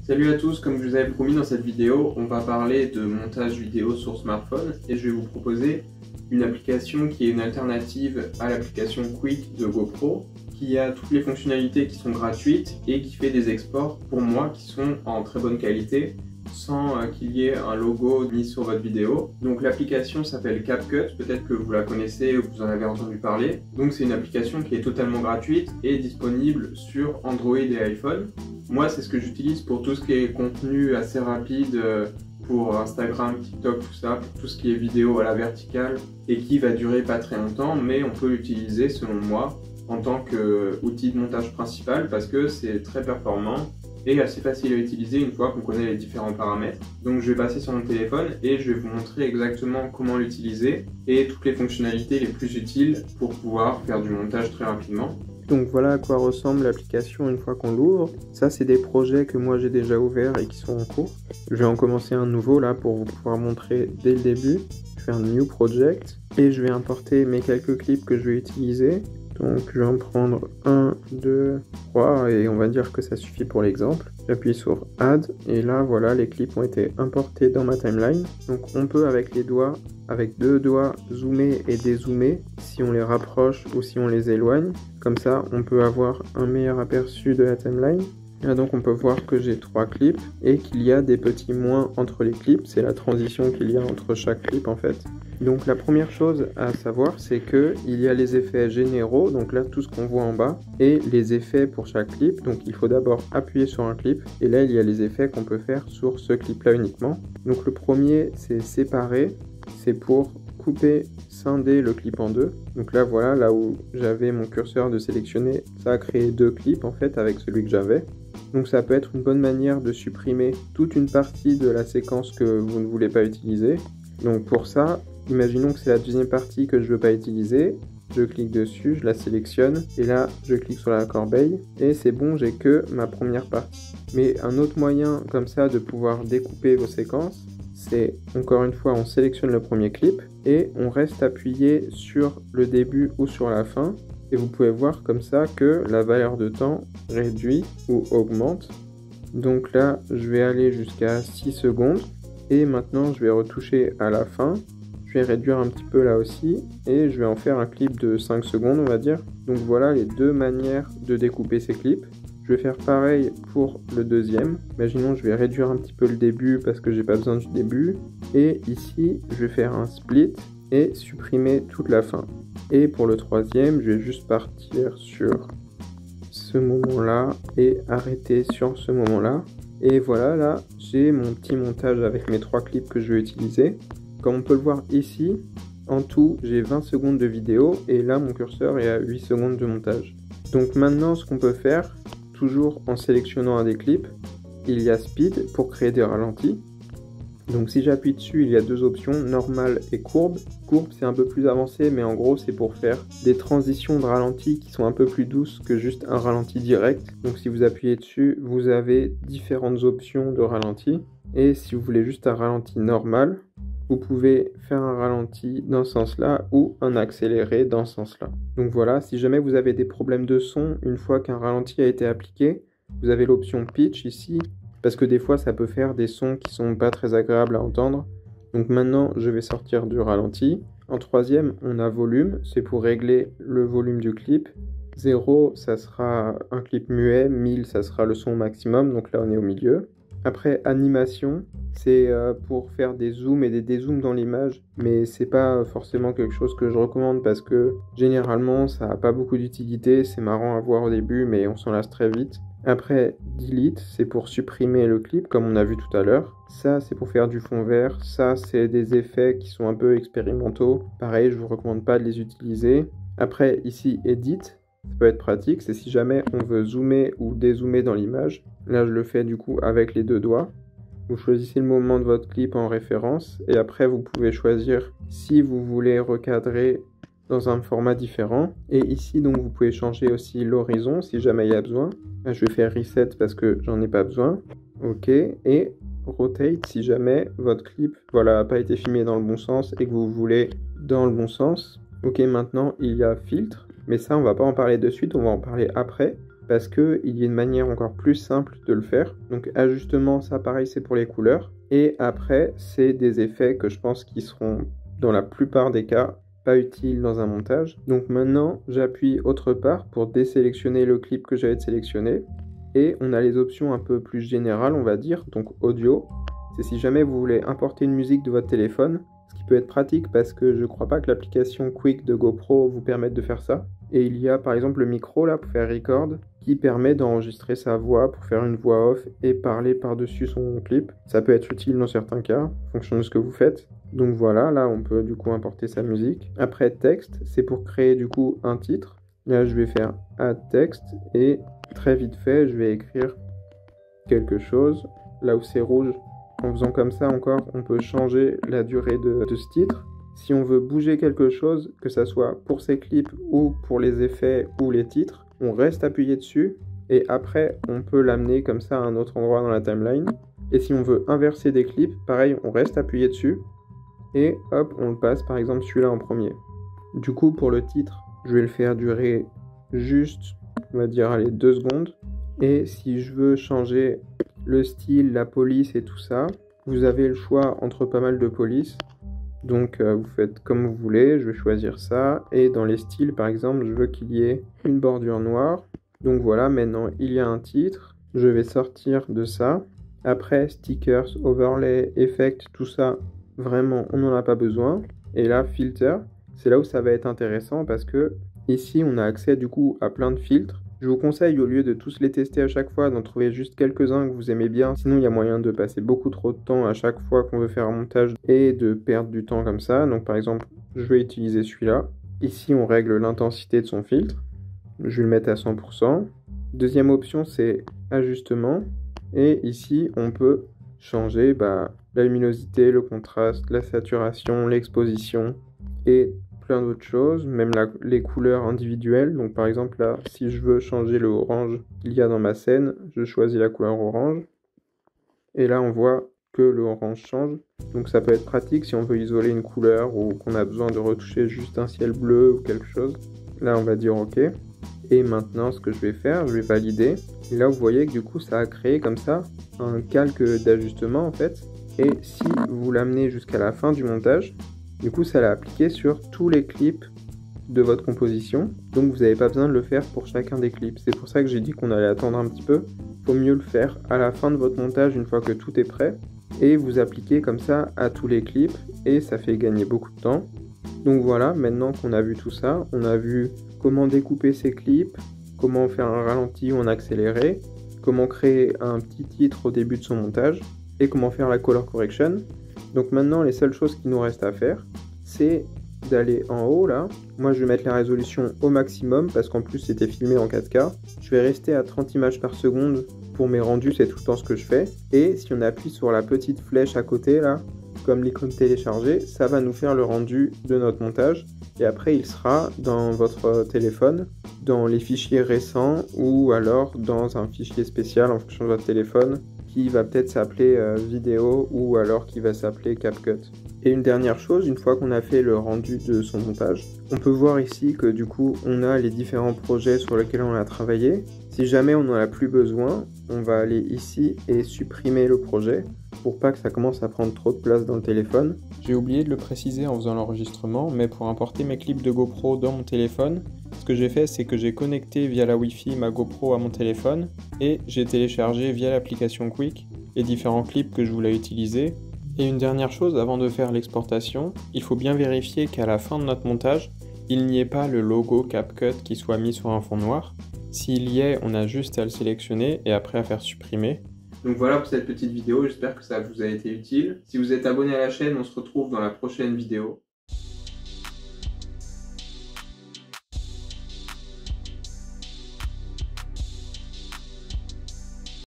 Salut à tous, comme je vous avais promis dans cette vidéo, on va parler de montage vidéo sur smartphone et je vais vous proposer une application qui est une alternative à l'application Quick de GoPro, qui a toutes les fonctionnalités qui sont gratuites et qui fait des exports pour moi qui sont en très bonne qualité sans qu'il y ait un logo mis sur votre vidéo. Donc l'application s'appelle CapCut, peut-être que vous la connaissez ou vous en avez entendu parler. Donc c'est une application qui est totalement gratuite et disponible sur Android et iPhone. Moi c'est ce que j'utilise pour tout ce qui est contenu assez rapide, pour Instagram, TikTok, tout ça, pour tout ce qui est vidéo à la verticale et qui va durer pas très longtemps, mais on peut l'utiliser selon moi en tant qu'outil de montage principal parce que c'est très performant et assez facile à utiliser une fois qu'on connaît les différents paramètres. Donc je vais passer sur mon téléphone et je vais vous montrer exactement comment l'utiliser et toutes les fonctionnalités les plus utiles pour pouvoir faire du montage très rapidement. Donc voilà à quoi ressemble l'application une fois qu'on l'ouvre. Ça c'est des projets que moi j'ai déjà ouverts et qui sont en cours. Je vais en commencer un nouveau là pour vous pouvoir montrer dès le début. Je fais un New Project et je vais importer mes quelques clips que je vais utiliser. Donc je vais en prendre 1, 2, 3 et on va dire que ça suffit pour l'exemple. J'appuie sur Add et là voilà, les clips ont été importés dans ma timeline. Donc on peut avec les doigts, avec deux doigts, zoomer et dézoomer si on les rapproche ou si on les éloigne. Comme ça on peut avoir un meilleur aperçu de la timeline. Là donc on peut voir que j'ai 3 clips et qu'il y a des petits moins entre les clips. C'est la transition qu'il y a entre chaque clip en fait. Donc la première chose à savoir c'est que il y a les effets généraux, donc là tout ce qu'on voit en bas, et les effets pour chaque clip. Donc il faut d'abord appuyer sur un clip et là il y a les effets qu'on peut faire sur ce clip là uniquement. Donc le premier c'est séparer, c'est pour couper, scinder le clip en deux. Donc là voilà, là où j'avais mon curseur de sélectionner, ça a créé 2 clips en fait avec celui que j'avais. Donc ça peut être une bonne manière de supprimer toute une partie de la séquence que vous ne voulez pas utiliser. Donc pour ça, imaginons que c'est la deuxième partie que je ne veux pas utiliser. Je clique dessus, je la sélectionne et là je clique sur la corbeille et c'est bon, j'ai que ma première partie. Mais un autre moyen comme ça de pouvoir découper vos séquences, c'est encore une fois on sélectionne le premier clip et on reste appuyé sur le début ou sur la fin. Et vous pouvez voir comme ça que la valeur de temps réduit ou augmente. Donc là, je vais aller jusqu'à 6 secondes. Et maintenant, je vais retoucher à la fin. Je vais réduire un petit peu là aussi. Et je vais en faire un clip de 5 secondes, on va dire. Donc voilà les deux manières de découper ces clips. Je vais faire pareil pour le deuxième. Imaginons, je vais réduire un petit peu le début parce que j'ai pas besoin du début. Et ici, je vais faire un split et supprimer toute la fin. Et pour le troisième, je vais juste partir sur ce moment-là et arrêter sur ce moment-là. Et voilà, là, j'ai mon petit montage avec mes 3 clips que je vais utiliser. Comme on peut le voir ici, en tout, j'ai 20 secondes de vidéo et là, mon curseur est à 8 secondes de montage. Donc maintenant, ce qu'on peut faire, toujours en sélectionnant un des clips, il y a Speed pour créer des ralentis. Donc si j'appuie dessus, il y a 2 options, normale et courbe. Courbe c'est un peu plus avancé, mais en gros c'est pour faire des transitions de ralenti qui sont un peu plus douces que juste un ralenti direct. Donc si vous appuyez dessus, vous avez différentes options de ralenti. Et si vous voulez juste un ralenti normal, vous pouvez faire un ralenti dans ce sens-là ou un accéléré dans ce sens-là. Donc voilà, si jamais vous avez des problèmes de son, une fois qu'un ralenti a été appliqué, vous avez l'option pitch ici. Parce que des fois, ça peut faire des sons qui sont pas très agréables à entendre. Donc maintenant, je vais sortir du ralenti. En troisième, on a volume. C'est pour régler le volume du clip. 0, ça sera un clip muet. 1000, ça sera le son maximum. Donc là, on est au milieu. Après, animation, c'est pour faire des zooms et des dézooms dans l'image. Mais c'est pas forcément quelque chose que je recommande parce que généralement, ça n'a pas beaucoup d'utilité. C'est marrant à voir au début, mais on s'en lasse très vite. Après, delete, c'est pour supprimer le clip, comme on a vu tout à l'heure. Ça, c'est pour faire du fond vert. Ça, c'est des effets qui sont un peu expérimentaux. Pareil, je vous recommande pas de les utiliser. Après, ici, edit, ça peut être pratique. C'est si jamais on veut zoomer ou dézoomer dans l'image. Là, je le fais du coup avec les 2 doigts. Vous choisissez le moment de votre clip en référence. Et après, vous pouvez choisir si vous voulez recadrer dans un format différent. Et ici, donc, vous pouvez changer aussi l'horizon si jamais il y a besoin. Là, je vais faire reset parce que j'en ai pas besoin. Ok. Et rotate si jamais votre clip, voilà, n'a pas été filmé dans le bon sens et que vous voulez dans le bon sens. Ok, maintenant, il y a filtre. Mais ça, on va pas en parler de suite. On va en parler après. parce qu'il y a une manière encore plus simple de le faire. Donc ajustement, ça pareil, c'est pour les couleurs. Et après, c'est des effets que je pense qui seront dans la plupart des cas pas utiles dans un montage. Donc maintenant, j'appuie autre part pour désélectionner le clip que j'avais sélectionné. Et on a les options un peu plus générales, on va dire, donc audio. C'est si jamais vous voulez importer une musique de votre téléphone, ce qui peut être pratique parce que je crois pas que l'application Quick de GoPro vous permette de faire ça. Et il y a par exemple le micro là pour faire record qui permet d'enregistrer sa voix pour faire une voix off et parler par-dessus son clip. Ça peut être utile dans certains cas, en fonction de ce que vous faites. Donc voilà, là on peut du coup importer sa musique. Après texte, c'est pour créer du coup un titre. Là je vais faire add texte et très vite fait je vais écrire quelque chose. Là où c'est rouge, en faisant comme ça encore, on peut changer la durée de ce titre. Si on veut bouger quelque chose, que ça soit pour ces clips ou pour les effets ou les titres, on reste appuyé dessus et après on peut l'amener comme ça à un autre endroit dans la timeline. Et si on veut inverser des clips, pareil, on reste appuyé dessus et hop, on le passe par exemple celui-là en premier. Du coup, pour le titre, je vais le faire durer juste, on va dire, allez, 2 secondes. Et si je veux changer le style, la police et tout ça, vous avez le choix entre pas mal de polices. Donc vous faites comme vous voulez, je vais choisir ça. Et dans les styles, par exemple, je veux qu'il y ait une bordure noire. Donc voilà, maintenant il y a un titre. Je vais sortir de ça. Après, stickers, overlay, effect, tout ça, vraiment, on n'en a pas besoin. Et là, filter, c'est là où ça va être intéressant parce que ici, on a accès du coup à plein de filtres. Je vous conseille, au lieu de tous les tester à chaque fois, d'en trouver juste quelques-uns que vous aimez bien. Sinon, il y a moyen de passer beaucoup trop de temps à chaque fois qu'on veut faire un montage et de perdre du temps comme ça. Donc par exemple, je vais utiliser celui-là. Ici, on règle l'intensité de son filtre. Je vais le mettre à 100%. Deuxième option, c'est ajustement. Et ici, on peut changer la luminosité, le contraste, la saturation, l'exposition et plein d'autres choses, même les couleurs individuelles. Donc par exemple là, si je veux changer le orange qu'il y a dans ma scène, je choisis la couleur orange. Et là, on voit que le orange change. Donc ça peut être pratique si on veut isoler une couleur ou qu'on a besoin de retoucher juste un ciel bleu ou quelque chose. Là, on va dire OK. Et maintenant, ce que je vais faire, je vais valider. Et là, vous voyez que du coup, ça a créé comme ça un calque d'ajustement en fait. Et si vous l'amenez jusqu'à la fin du montage, du coup, ça l'a appliqué sur tous les clips de votre composition. Donc, vous n'avez pas besoin de le faire pour chacun des clips. C'est pour ça que j'ai dit qu'on allait attendre un petit peu. Il faut mieux le faire à la fin de votre montage, une fois que tout est prêt. Et vous appliquez comme ça à tous les clips. Et ça fait gagner beaucoup de temps. Donc voilà, maintenant qu'on a vu tout ça, on a vu comment découper ses clips, comment faire un ralenti ou un accéléré, comment créer un petit titre au début de son montage et comment faire la color correction. Donc maintenant, les seules choses qui nous restent à faire, c'est d'aller en haut là. Moi, je vais mettre la résolution au maximum parce qu'en plus, c'était filmé en 4K. Je vais rester à 30 images par seconde pour mes rendus, c'est tout le temps ce que je fais. Et si on appuie sur la petite flèche à côté là, comme l'icône télécharger, ça va nous faire le rendu de notre montage. Et après, il sera dans votre téléphone, dans les fichiers récents ou alors dans un fichier spécial en fonction de votre téléphone qui va peut-être s'appeler vidéo ou alors qui va s'appeler CapCut. Et une dernière chose, une fois qu'on a fait le rendu de son montage, on peut voir ici que du coup, on a les différents projets sur lesquels on a travaillé. Si jamais on n'en a plus besoin, on va aller ici et supprimer le projet pour pas que ça commence à prendre trop de place dans le téléphone. J'ai oublié de le préciser en faisant l'enregistrement, mais pour importer mes clips de GoPro dans mon téléphone, ce que j'ai fait, c'est que j'ai connecté via la Wi-Fi ma GoPro à mon téléphone et j'ai téléchargé via l'application Quick les différents clips que je voulais utiliser. Et une dernière chose, avant de faire l'exportation, il faut bien vérifier qu'à la fin de notre montage, il n'y ait pas le logo CapCut qui soit mis sur un fond noir. S'il y est, on a juste à le sélectionner et après à faire supprimer. Donc voilà pour cette petite vidéo, j'espère que ça vous a été utile. Si vous êtes abonné à la chaîne, on se retrouve dans la prochaine vidéo.